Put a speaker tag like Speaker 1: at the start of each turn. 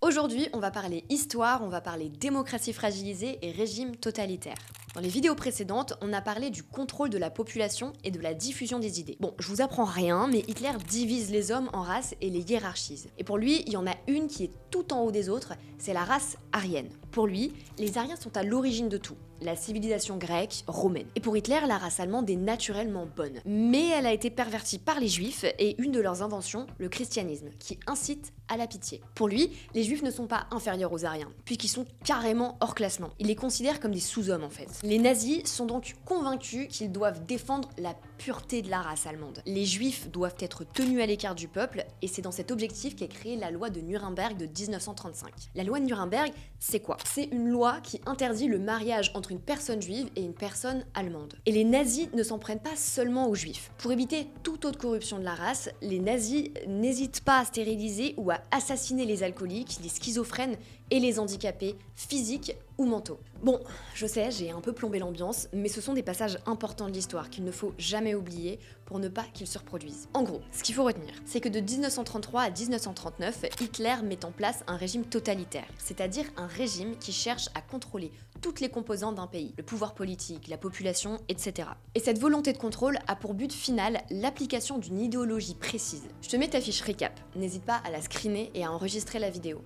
Speaker 1: Aujourd'hui, on va parler histoire, on va parler démocratie fragilisée et régime totalitaire. Dans les vidéos précédentes, on a parlé du contrôle de la population et de la diffusion des idées. Bon, je vous apprends rien, mais Hitler divise les hommes en races et les hiérarchise. Et pour lui, il y en a une qui est tout en haut des autres, c'est la race aryenne. Pour lui, les Aryens sont à l'origine de tout. La civilisation grecque, romaine. Et pour Hitler, la race allemande est naturellement bonne. Mais elle a été pervertie par les juifs et une de leurs inventions, le christianisme, qui incite à la pitié. Pour lui, les juifs ne sont pas inférieurs aux Aryens, puisqu'ils sont carrément hors classement. Il les considère comme des sous-hommes en fait. Les nazis sont donc convaincus qu'ils doivent défendre la pureté de la race allemande. Les juifs doivent être tenus à l'écart du peuple, et c'est dans cet objectif qu'est créée la loi de Nuremberg de 1935. La loi de Nuremberg, c'est quoi? C'est une loi qui interdit le mariage entre une personne juive et une personne allemande. Et les nazis ne s'en prennent pas seulement aux juifs. Pour éviter toute autre corruption de la race, les nazis n'hésitent pas à stériliser ou à assassiner les alcooliques, les schizophrènes et les handicapés physiques ou mentaux. Bon, je sais, j'ai un peu plombé l'ambiance, mais ce sont des passages importants de l'histoire qu'il ne faut jamais oublier pour ne pas qu'ils se reproduisent. En gros, ce qu'il faut retenir, c'est que de 1933 à 1939, Hitler met en place un régime totalitaire, c'est-à-dire un régime qui cherche à contrôler toutes les composantes d'un pays, le pouvoir politique, la population, etc. Et cette volonté de contrôle a pour but final l'application d'une idéologie précise. Je te mets ta fiche récap, n'hésite pas à la screener et à enregistrer la vidéo.